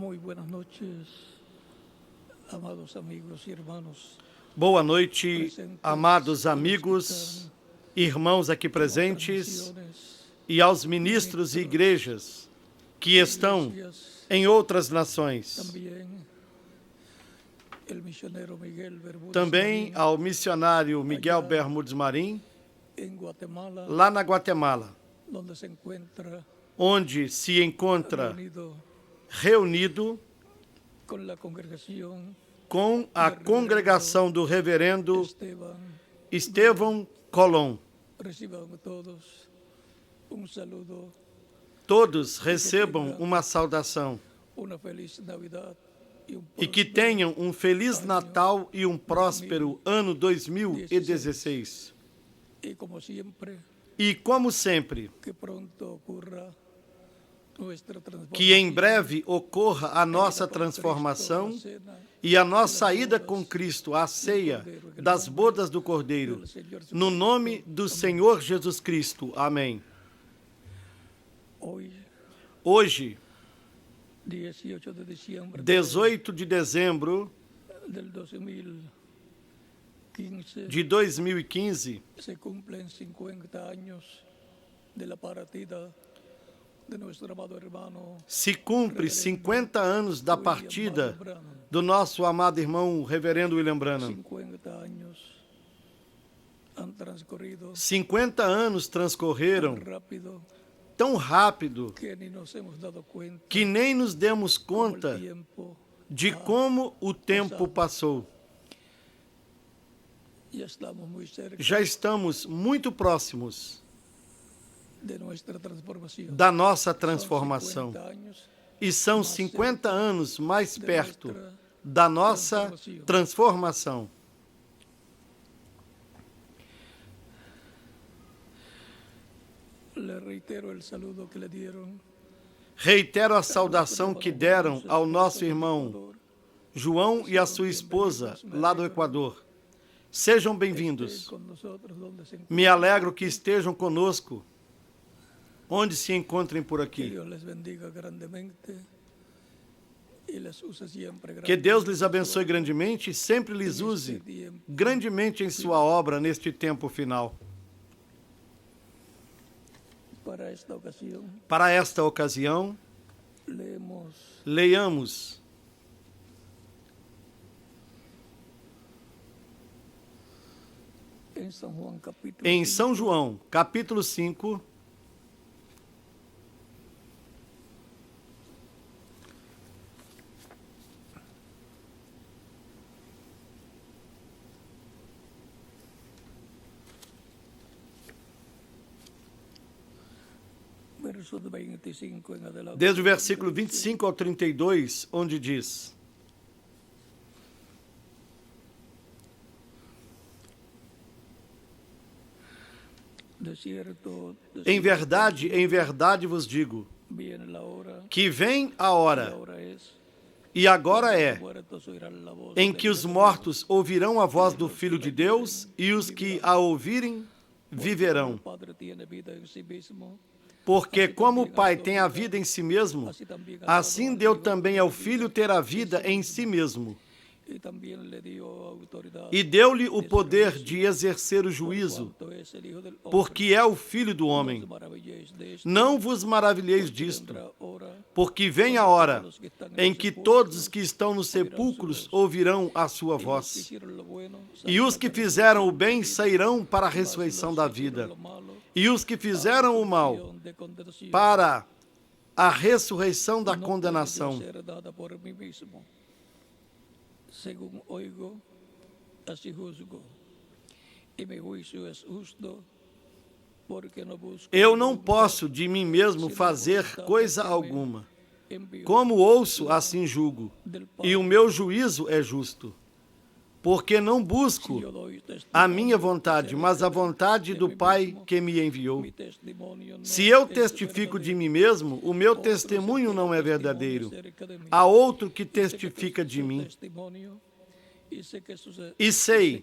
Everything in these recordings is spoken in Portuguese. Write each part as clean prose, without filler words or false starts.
Muy buenas noches, amados amigos y hermanos. Boa noite, amados amigos, irmãos aqui presentes e aos ministros e igrejas que estão em outras nações. Também ao missionário Miguel Bermúdez Marim, lá na Guatemala, onde se encontra reunido com a congregação do reverendo Estevão Colón. Todos recebam uma saudação e que tenham um Feliz Natal e um próspero ano 2016. E como sempre, que em breve ocorra a nossa transformação e a nossa ida com Cristo à ceia das bodas do Cordeiro, no nome do Senhor Jesus Cristo. Amém. Hoje, 18 de dezembro de 2015, se cumplen 50 años de la partida de nuestro amado hermano. Se cumpre 50 anos da partida do nosso amado irmão Reverendo William Branham. 50 anos transcorreram tão rápido que nem nos demos conta de como o tempo passou. Já estamos muito próximos da nossa transformação. E são 50 anos mais perto da nossa transformação. Reitero a saudação que deram ao nosso irmão João e à sua esposa lá do Equador. Sejam bem-vindos. Me alegro que estejam conosco, onde se encontrem por aqui. Que Deus lhes abençoe grandemente e sempre lhes use grandemente em sua obra neste tempo final. Para esta ocasião, leiamos em São João, capítulo 5, desde o versículo 25 ao 32, onde diz: em verdade vos digo, que vem a hora, e agora é, em que os mortos ouvirão a voz do Filho de Deus, e os que a ouvirem viverão. Porque como o Pai tem a vida em si mesmo, assim deu também ao Filho ter a vida em si mesmo. E deu-lhe o poder de exercer o juízo, porque é o Filho do homem. Não vos maravilheis disto, porque vem a hora em que todos os que estão nos sepulcros ouvirão a sua voz. E os que fizeram o bem sairão para a ressurreição da vida, e os que fizeram o mal para a ressurreição da condenação. Según oigo, así juzgo. Y mi juicio es justo, porque no busco. Eu não posso de mim mesmo fazer coisa alguma. Como ouço, assim julgo. E o meu juízo é justo. Porque não busco a minha vontade, mas a vontade do Pai que me enviou. Se eu testifico de mim mesmo, o meu testemunho não é verdadeiro. Há outro que testifica de mim. E sei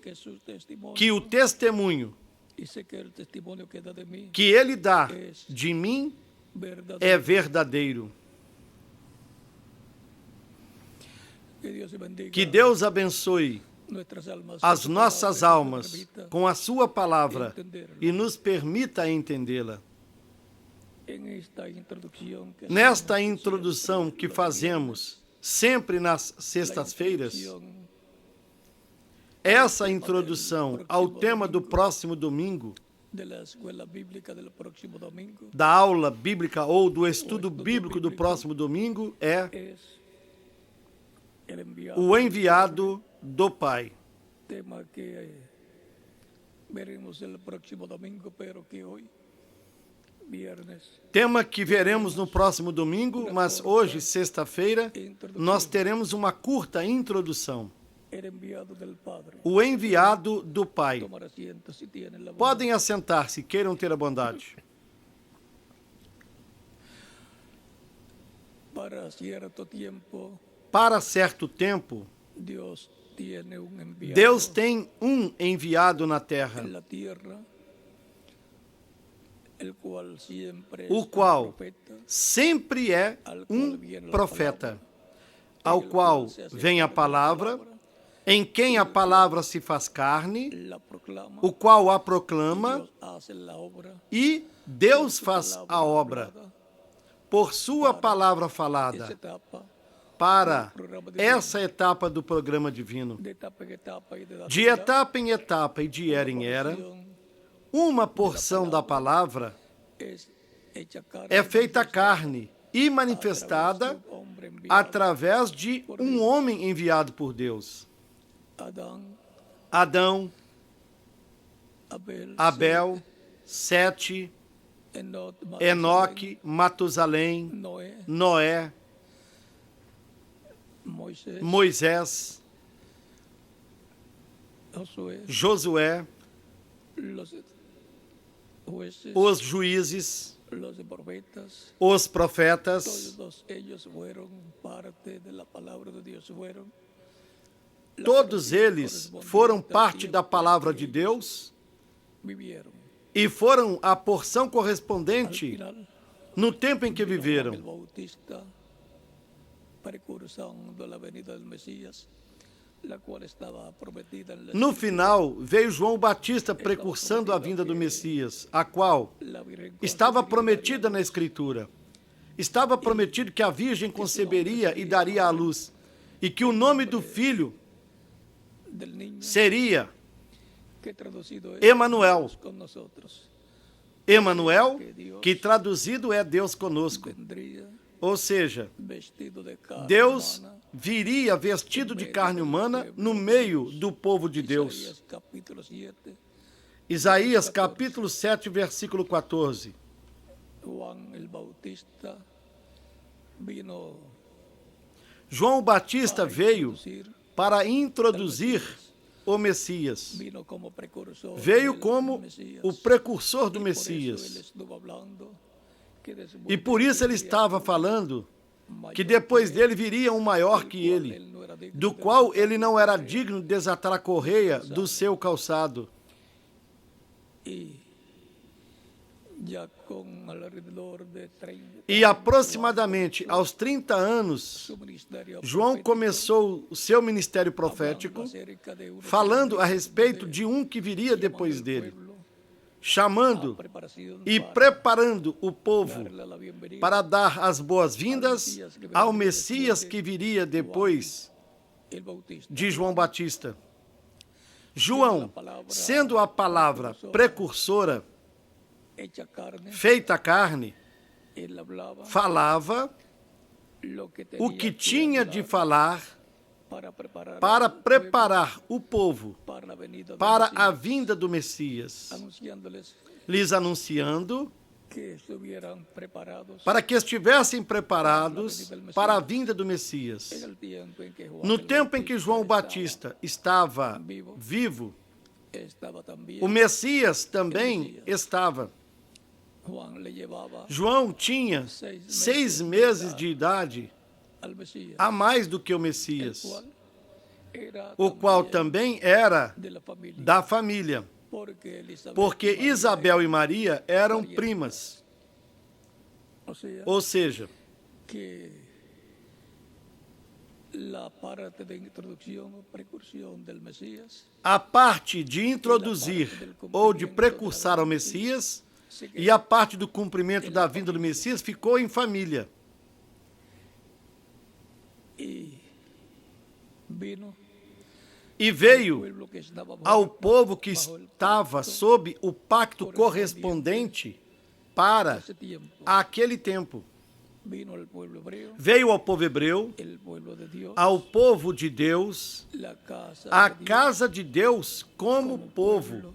que o testemunho que ele dá de mim é verdadeiro. Que Deus abençoe as nossas almas com a sua palavra e nos permita entendê-la. Nesta introdução que fazemos sempre nas sextas-feiras, essa introdução ao tema do próximo domingo, da aula bíblica ou do estudo bíblico do próximo domingo, é o enviado do Pai. Tema que veremos el próximo domingo, pero que hoy, viernes, Tema que veremos no próximo domingo, mas hoje, sexta-feira, nós teremos uma curta introdução. el enviado del Padre. O enviado do Pai. Tomar asiento si tienen la Podem assentar-se, queiram ter a bondade. Para cierto tiempo, Para certo tempo, Dios tiene un enviado Deus tem um enviado na terra, en la tierra, el cual siempre es o un qual profeta, sempre é um profeta, ao qual vem a palavra, em quem a palavra se faz carne, la proclama, o qual a proclama, Dios hace la obra, e Deus faz a obra por sua palavra esa falada, etapa, para essa etapa do programa divino. de etapa en etapa y de De etapa em etapa e de era em era, uma porção da palavra es hecha carne, é feita carne e manifestada hombre enviado, através de um homem enviado por Deus. Adán, Adão, Abel, Abel, Sete, Enoque, Matusalém, Noé, Noé, Moisés, Moisés, Josué, Josué, los jueces, os juízes, los profetas, os profetas, todos ellos fueron parte de la palabra de Dios, fueron todos eles foram parte da palavra de Deus vivieron. e foram a porção correspondente Final, no tempo em que el viveram. Bautista, precursando la venida del Mesías, la cual estaba prometida en la No final, veio João Batista precursando a vinda do Messias, a qual la Virgen estava prometida na Escritura. Estava prometido que a Virgem conceberia e daria à luz, e que o nome do filho del niño, seria que traducido es Emanuel. Dios con nosotros, Emanuel, que traduzido é Deus conosco. vendría Ou seja, vestido de carne Deus humana. viria vestido de carne humana no meio do povo de Deus. Isaías capítulo 7, Isaías capítulo 7, versículo 14. Juan el Bautista vino João Batista veio introducir, para introduzir o Messias. vino como precursor Veio del como Mesías. o precursor do Por eso él Messias. estuvo hablando que después E por isso ele estava falando que depois dele viria um maior que ele, él no era digno do de qual ele não era digno de desatar a correia do seu calçado. y ya con alrededor de 30 E aproximadamente aos 30 anos, su ministerio João profético, começou o seu ministério profético hablando acerca de uno falando a que respeito vendría, de um que viria llamando depois al dele, pueblo chamando a preparación e para preparando o povo darle la bienvenida para dar as boas-vindas ao Messias que viria depois el Bautista. de João Batista. João, sendo a palavra precursora, Hecha carne, feita carne, él hablaba falava lo que o tenía que tinha de falar para preparar para al pueblo preparar o povo para la venida del para a Mesías, vinda do Messias, anunciándoles lhes anunciando que estuvieran preparados para que estivessem preparados para a vinda do Messias. en el tiempo en que Juan No el tempo em que João Bautista Batista estava vivo, estaba también, o Messias também estava. Juan le llevaba João tinha 6 meses de idade al Mesías, a mais do que o el Messias, cual era o qual también também era de la familia, da família, porque Isabel e Maria eram primas. o sea, Ou seja, que a parte de introduzir ou de precursar ao Messias e a parte do cumprimento da vinda do Messias ficou em família. E veio ao povo que estava sob o pacto correspondente para aquele tempo. Veio ao povo hebreu, ao povo de Deus, à casa de Deus como povo,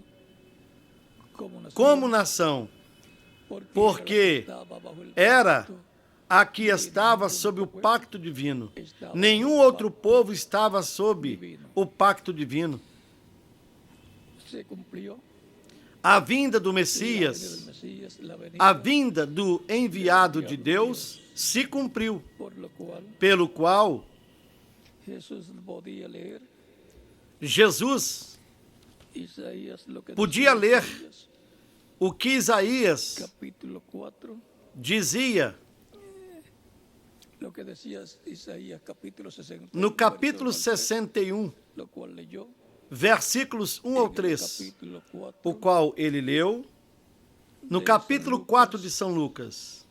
como nação, porque era a que estava sob o pacto divino. Nenhum outro povo estava sob o pacto divino. A vinda do Messias, a vinda do enviado de Deus, se cumpriu, pelo qual Jesus podia ler o que Isaías dizia no capítulo 61, versículos 1 ao 3, o qual ele leu no capítulo 4 de São Lucas.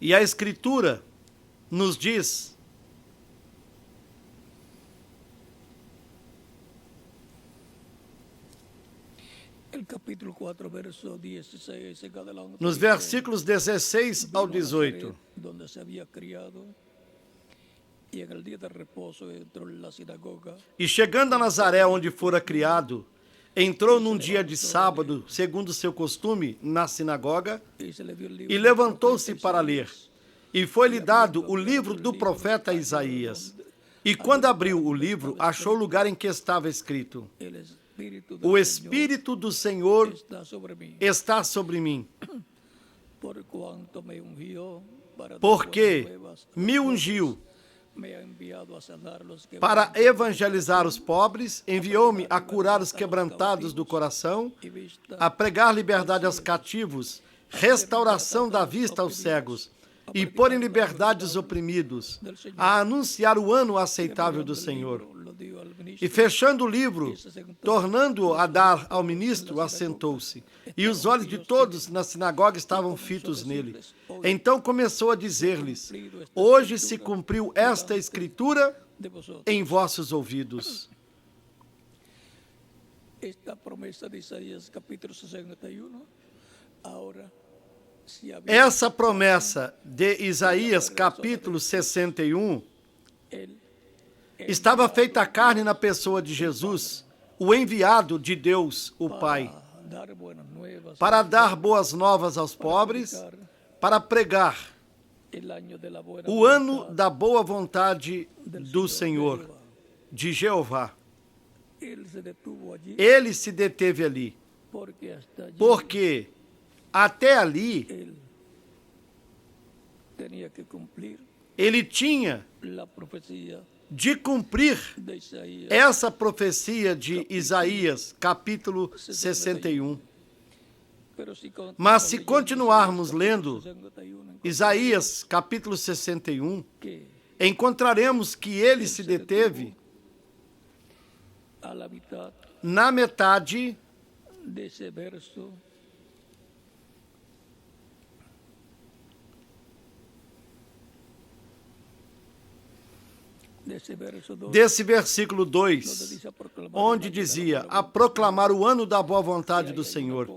E a Escritura nos diz nos versículos 16 ao 18, e chegando a Nazaré, onde fora criado, entrou num dia de sábado, segundo seu costume, na sinagoga, e levantou-se para ler. E foi-lhe dado o livro do profeta Isaías. E quando abriu o livro, achou o lugar em que estava escrito: O Espírito do Senhor está sobre mim, porque me ungiu para evangelizar os pobres, enviou-me a curar os quebrantados do coração, a pregar liberdade aos cativos, restauração da vista aos cegos, e pôr em liberdade os oprimidos, a anunciar o ano aceitável do Senhor. E fechando o livro, tornando-o a dar ao ministro, assentou-se. E os olhos de todos na sinagoga estavam fitos nele. Então começou a dizer-lhes: Hoje se cumpriu esta escritura em vossos ouvidos. Esta promessa de Isaías, capítulo 61, agora essa promessa de Isaías, capítulo 61, estava feita a carne na pessoa de Jesus, o enviado de Deus, o Pai, para dar boas novas aos pobres, para pregar o ano da boa vontade do Senhor, de Jeová. Ele se deteve ali, porque até ali ele tinha de cumprir essa profecia de Isaías, capítulo 61. Mas se continuarmos lendo Isaías, capítulo 61, encontraremos que ele se deteve na metade desse versículo 2, onde dizia: a proclamar o ano da boa vontade do Senhor.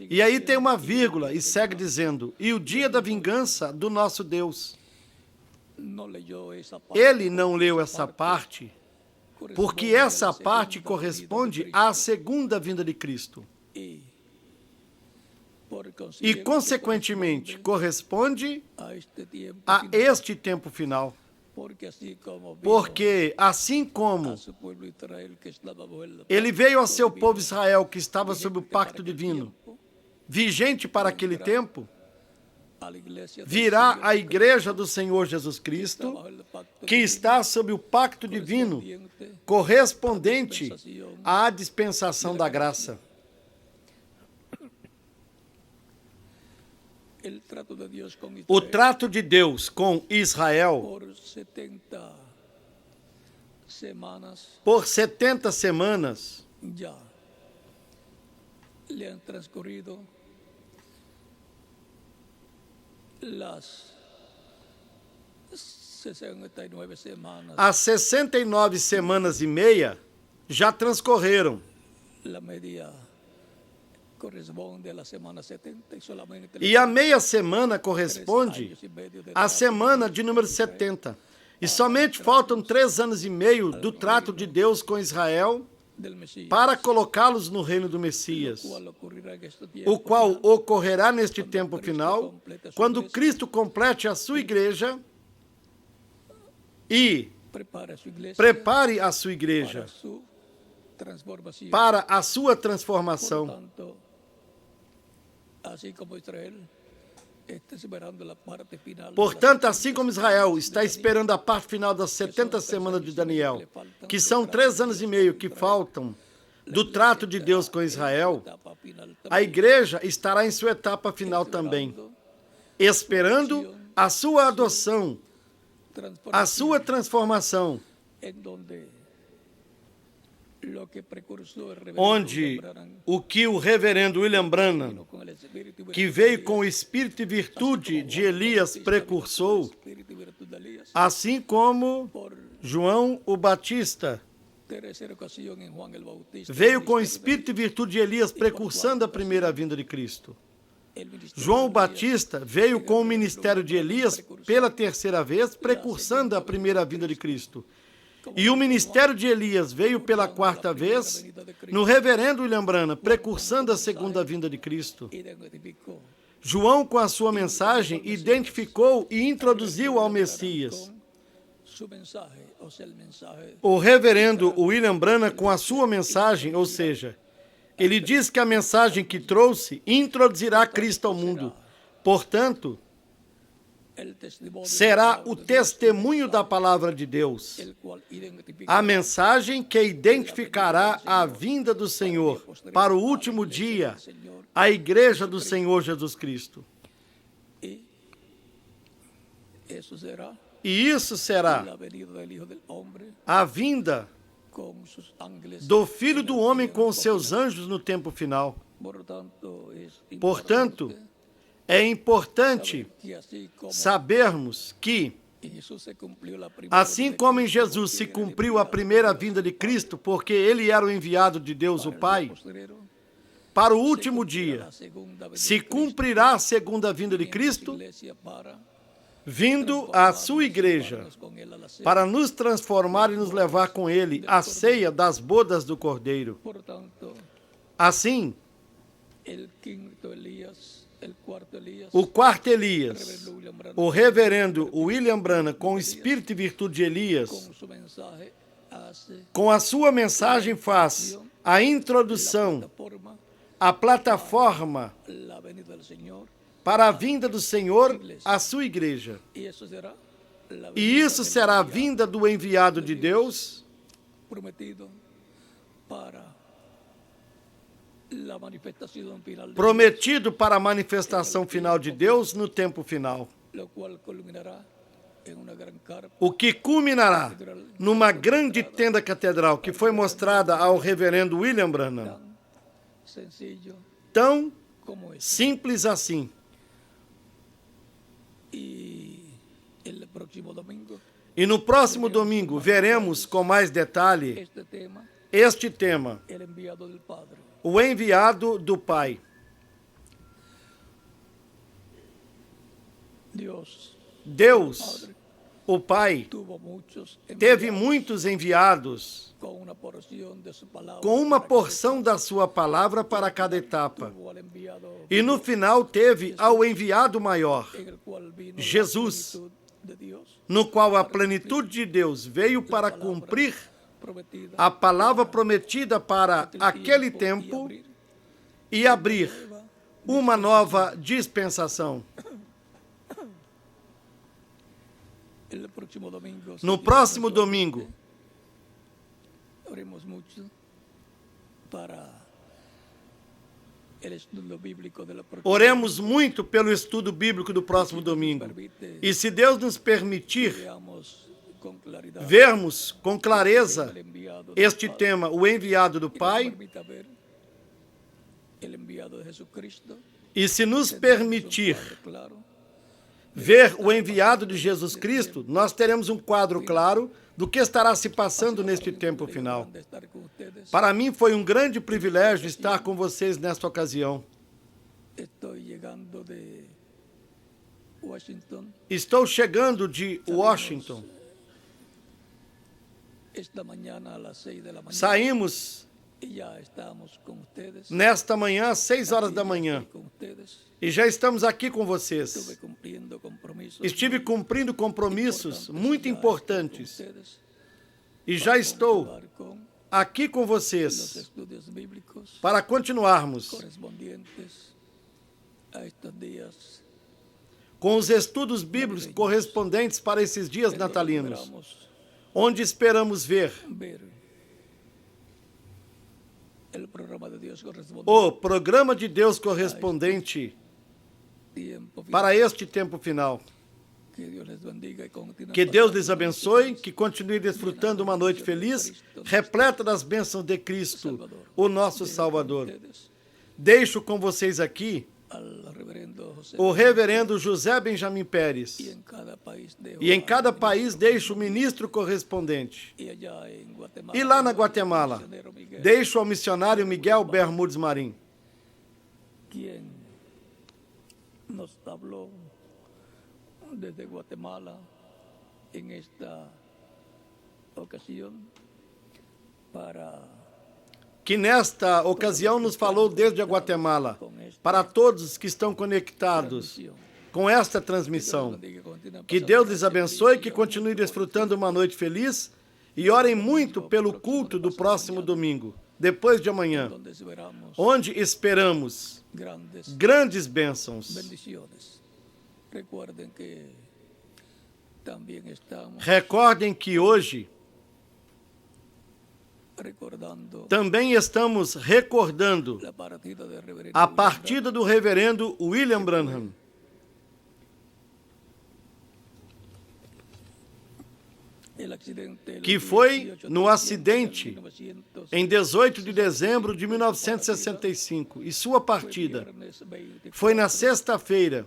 E aí tem uma vírgula e segue dizendo: e o dia da vingança do nosso Deus. Ele não leu essa parte, porque essa parte corresponde à segunda vinda de Cristo. E, consequentemente, corresponde a este tempo final. Porque, assim como ele veio a seu povo Israel, que estava sob o pacto divino, vigente para aquele tempo, virá a Igreja do Senhor Jesus Cristo, que está sob o pacto divino, correspondente à dispensação da graça. O trato de Deus com Israel por 70 semanas as 69 semanas e meia já transcorreram. E a meia semana corresponde à semana de número 70. E somente faltam 3 anos e meio do trato de Deus com Israel para colocá-los no reino do Messias, o qual ocorrerá neste tempo final, quando Cristo complete a sua igreja e prepare a sua igreja para a sua transformação. Portanto, assim como Israel está esperando a parte final das 70 semanas de Daniel, que são 3 anos e meio que faltam do trato de Deus com Israel, a igreja estará em sua etapa final também, esperando a sua adoção, a sua transformação, onde o que o reverendo William Branham, que veio com o espírito e virtude de Elias, precursou, assim como João o Batista veio com o espírito e virtude de Elias, precursando a primeira vinda de Cristo. João o Batista veio com o ministério de Elias pela terceira vez, precursando a primeira vinda de Cristo. E o ministério de Elias veio pela 4ª vez no reverendo William Branham, precursando a segunda vinda de Cristo. João, com a sua mensagem, identificou e introduziu ao Messias. O reverendo William Branham, com a sua mensagem, ou seja, ele diz que a mensagem que trouxe introduzirá Cristo ao mundo. Portanto, será o testemunho da palavra de Deus, a mensagem que identificará a vinda do Senhor para o último dia, a igreja do Senhor Jesus Cristo. E isso será a vinda do Filho do Homem com os seus anjos no tempo final. Portanto, é importante sabermos que, assim como em Jesus se cumpriu a primeira vinda de Cristo, porque ele era o enviado de Deus o Pai, para o último dia se cumprirá a segunda vinda de Cristo, vindo à sua igreja, para nos transformar e nos levar com ele à ceia das bodas do Cordeiro. Assim, o quarto Elias, o reverendo William Branham, com o espírito e virtude de Elias, com a sua mensagem faz a introdução, a plataforma para a vinda do Senhor à sua igreja. E isso será a vinda do enviado de Deus prometido para a manifestação final de Deus no tempo final, o que culminará numa grande tenda catedral que foi mostrada ao reverendo William Branham. Tão simples assim. E no próximo domingo veremos com mais detalhe este tema, o enviado do Pai. Deus, o Pai, teve muitos enviados com uma porção da sua palavra para cada etapa. E no final teve ao enviado maior, Jesus, no qual a plenitude de Deus veio para cumprir a palavra prometida para aquele tempo e abrir uma nova dispensação. No próximo domingo, oremos muito pelo estudo bíblico do próximo domingo. E se Deus nos permitir vermos com clareza este tema, o enviado do Pai, e se nos permitir ver o enviado de Jesus Cristo, nós teremos um quadro claro do que estará se passando neste tempo final. Para mim foi um grande privilégio estar com vocês nesta ocasião. Estou chegando de Washington. Saímos nesta manhã às 6 horas da manhã. E já estamos aqui com vocês. Estive cumprindo compromissos muito importantes. E já estou aqui com vocês para continuarmos com os estudos bíblicos correspondentes para esses dias natalinos, onde esperamos ver o programa de Deus correspondente para este tempo final. Que Deus lhes abençoe, que continue desfrutando uma noite feliz, repleta das bênçãos de Cristo, o nosso Salvador. Deixo com vocês aqui o reverendo José Benjamin Pérez. E em cada país deixo o ministro correspondente. E lá na Guatemala, deixo ao missionário Miguel Bermúdez Marim, nos habló desde Guatemala en esta ocasión que nesta ocasião nos falou desde a Guatemala, para todos que estão conectados com esta transmissão. Que Deus lhes abençoe, que continue desfrutando uma noite feliz e orem muito pelo culto do próximo domingo, depois de amanhã, onde esperamos grandes bênçãos. Recordem que hoje também estamos recordando a partida do reverendo William Branham. Que foi no acidente em 18 de dezembro de 1965. E sua partida foi na sexta-feira,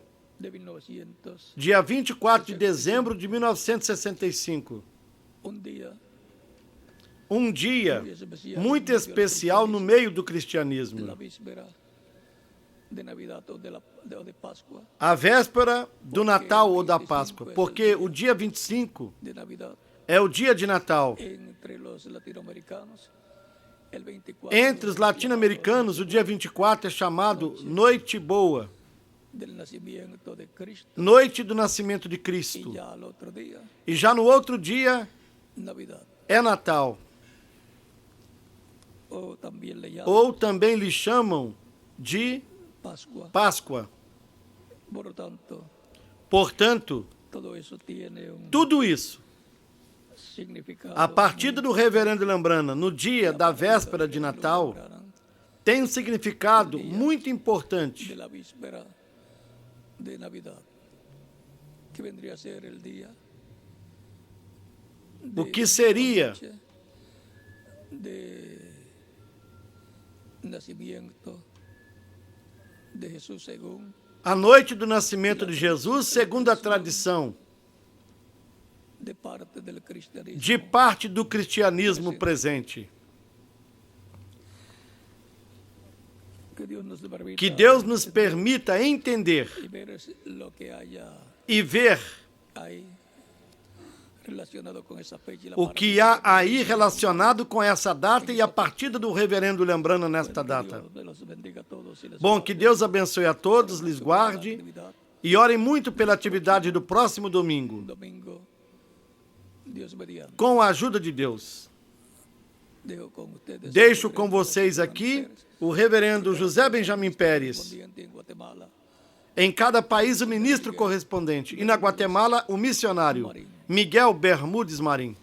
dia 24 de dezembro de 1965. Um dia muito especial no meio do cristianismo. A véspera do Natal ou da Páscoa, porque o dia 25 é o dia de Natal. Entre os latino-americanos, o dia 24 é chamado Noite Boa, Noite do Nascimento de Cristo. E já no outro dia é Natal. Ou também lhe chamam de Páscoa. Portanto, tudo isso, a partida do reverendo Lambrana no dia da véspera de Natal, tem um significado muito importante. O que seria a noite do nascimento de Jesus, segundo a tradição, de parte do cristianismo presente. Que Deus nos permita entender e ver o que há aí relacionado com essa data e a partida do reverendo Lembrando nesta data. Bom, que Deus abençoe a todos, lhes guarde e orem muito pela atividade do próximo domingo. Com a ajuda de Deus. Deixo com vocês aqui o reverendo José Benjamin Pérez. correspondiente en Guatemala, Em cada país, o ministro correspondente. E na Guatemala, o missionário Miguel Bermúdez Marim.